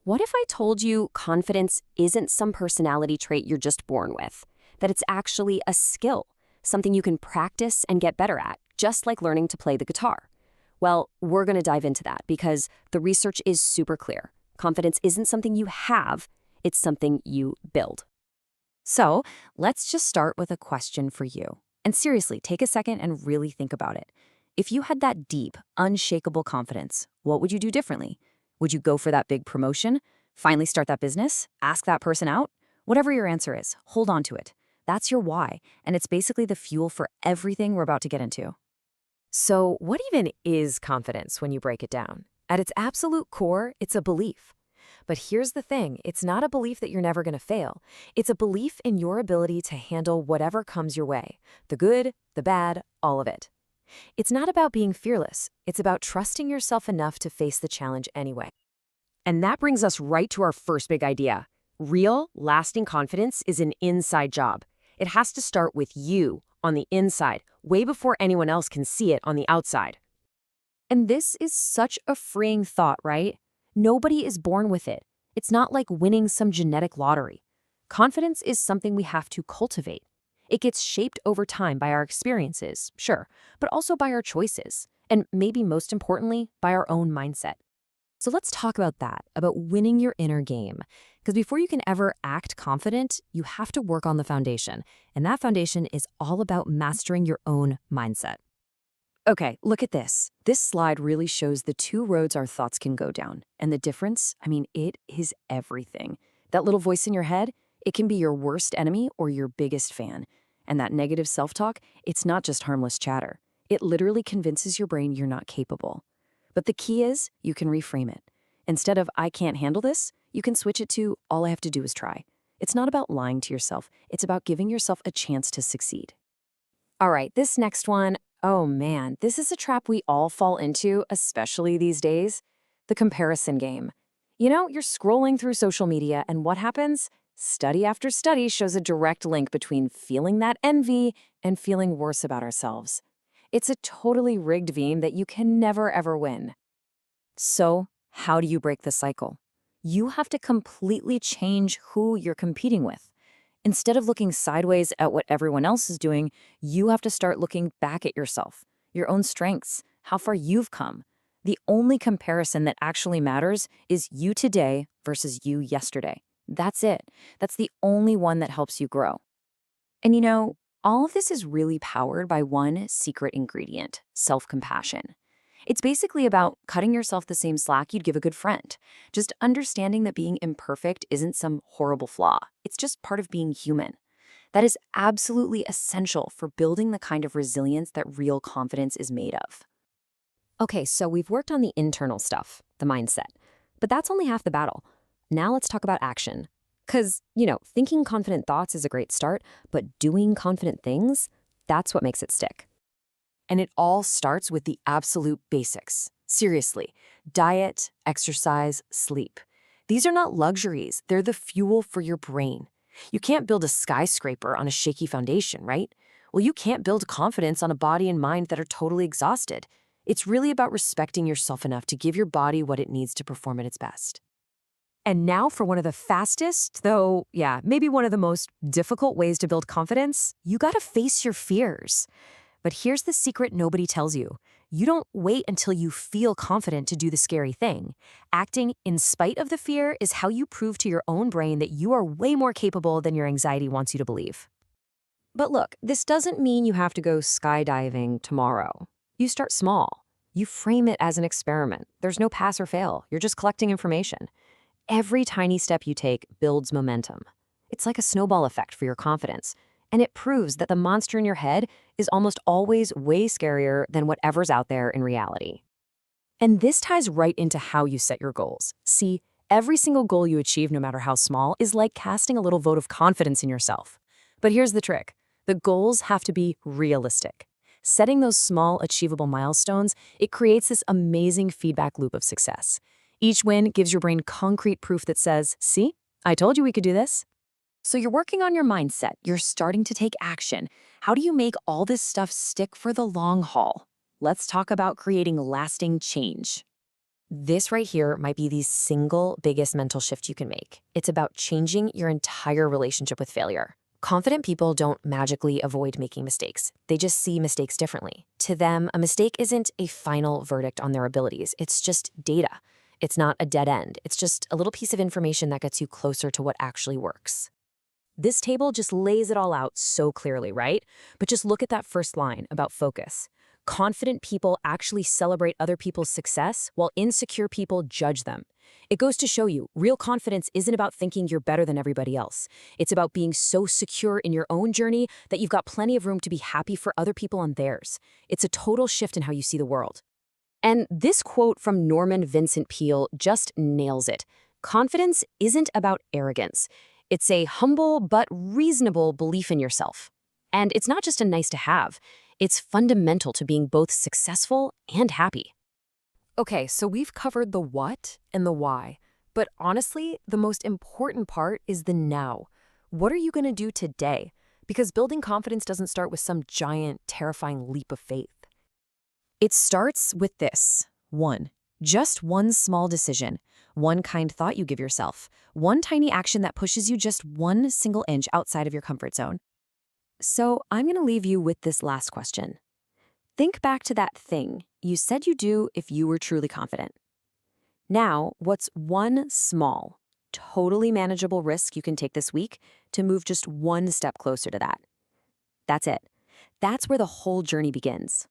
What if I told you confidence isn't some personality trait you're just born with? That it's actually a skill, something you can practice and get better at, just like learning to play the guitar? Well, we're going to dive into that because the research is super clear. Confidence isn't something you have, it's something you build. So, let's just start with a question for you. And seriously, take a second and really think about it. If you had that deep, unshakable confidence, what would you do differently? Would you go for that big promotion? Finally start that business? Ask that person out? Whatever your answer is, hold on to it. That's your why, and it's basically the fuel for everything we're about to get into. So, what even is confidence when you break it down? At its absolute core, it's a belief. But here's the thing, it's not a belief that you're never going to fail. It's a belief in your ability to handle whatever comes your way, the good, the bad, all of it. It's not about being fearless. It's about trusting yourself enough to face the challenge anyway. And that brings us right to our first big idea. Real, lasting confidence is an inside job. It has to start with you on the inside, way before anyone else can see it on the outside. And this is such a freeing thought, right? Nobody is born with it. It's not like winning some genetic lottery. Confidence is something we have to cultivate. It gets shaped over time by our experiences, sure, but also by our choices, and maybe most importantly, by our own mindset. So let's talk about that, about winning your inner game. Because before you can ever act confident, you have to work on the foundation. And that foundation is all about mastering your own mindset. Okay, look at this. This slide really shows the two roads our thoughts can go down. And the difference, it is everything. That little voice in your head, it can be your worst enemy or your biggest fan. And that negative self-talk, it's not just harmless chatter. It literally convinces your brain you're not capable. But the key is, you can reframe it. Instead of, I can't handle this, you can switch it to, all I have to do is try. It's not about lying to yourself. It's about giving yourself a chance to succeed. All right, this next one, oh man, this is a trap we all fall into, especially these days. The comparison game. You know, you're scrolling through social media, and what happens? Study after study shows a direct link between feeling that envy and feeling worse about ourselves. It's a totally rigged game that you can never ever win. So, how do you break the cycle? You have to completely change who you're competing with. Instead of looking sideways at what everyone else is doing, you have to start looking back at yourself, your own strengths, how far you've come. The only comparison that actually matters is you today versus you yesterday. That's it. That's the only one that helps you grow. And you know, all of this is really powered by one secret ingredient, self-compassion. It's basically about cutting yourself the same slack you'd give a good friend. Just understanding that being imperfect isn't some horrible flaw. It's just part of being human. That is absolutely essential for building the kind of resilience that real confidence is made of. Okay, so we've worked on the internal stuff, the mindset. But that's only half the battle. Now let's talk about action. Because, thinking confident thoughts is a great start, but doing confident things, that's what makes it stick. And it all starts with the absolute basics. Seriously, diet, exercise, sleep. These are not luxuries. They're the fuel for your brain. You can't build a skyscraper on a shaky foundation, right? Well, you can't build confidence on a body and mind that are totally exhausted. It's really about respecting yourself enough to give your body what it needs to perform at its best. And now for one of the fastest, though, maybe one of the most difficult ways to build confidence, you gotta face your fears. But here's the secret nobody tells you. You don't wait until you feel confident to do the scary thing. Acting in spite of the fear is how you prove to your own brain that you are way more capable than your anxiety wants you to believe. But look, this doesn't mean you have to go skydiving tomorrow. You start small. You frame it as an experiment. There's no pass or fail. You're just collecting information. Every tiny step you take builds momentum. It's like a snowball effect for your confidence. And it proves that the monster in your head is almost always way scarier than whatever's out there in reality. And this ties right into how you set your goals. See, every single goal you achieve, no matter how small, is like casting a little vote of confidence in yourself. But here's the trick. The goals have to be realistic. Setting those small, achievable milestones, it creates this amazing feedback loop of success. Each win gives your brain concrete proof that says, see, I told you we could do this. So you're working on your mindset, you're starting to take action. How do you make all this stuff stick for the long haul? Let's talk about creating lasting change. This right here might be the single biggest mental shift you can make. It's about changing your entire relationship with failure. Confident people don't magically avoid making mistakes. They just see mistakes differently. To them, a mistake isn't a final verdict on their abilities. It's just data. It's not a dead end. It's just a little piece of information that gets you closer to what actually works. This table just lays it all out so clearly, right? But just look at that first line about focus. Confident people actually celebrate other people's success, while insecure people judge them. It goes to show you, real confidence isn't about thinking you're better than everybody else. It's about being so secure in your own journey that you've got plenty of room to be happy for other people on theirs. It's a total shift in how you see the world. And this quote from Norman Vincent Peale just nails it. Confidence isn't about arrogance. It's a humble but reasonable belief in yourself. And it's not just a nice to have. It's fundamental to being both successful and happy. Okay, so we've covered the what and the why. But honestly, the most important part is the now. What are you going to do today? Because building confidence doesn't start with some giant, terrifying leap of faith. It starts with this. 1. Just one small decision. One kind thought you give yourself. One tiny action that pushes you just one single inch outside of your comfort zone. So I'm going to leave you with this last question. Think back to that thing you said you'd do if you were truly confident. Now, what's one small, totally manageable risk you can take this week to move just one step closer to that? That's it. That's where the whole journey begins.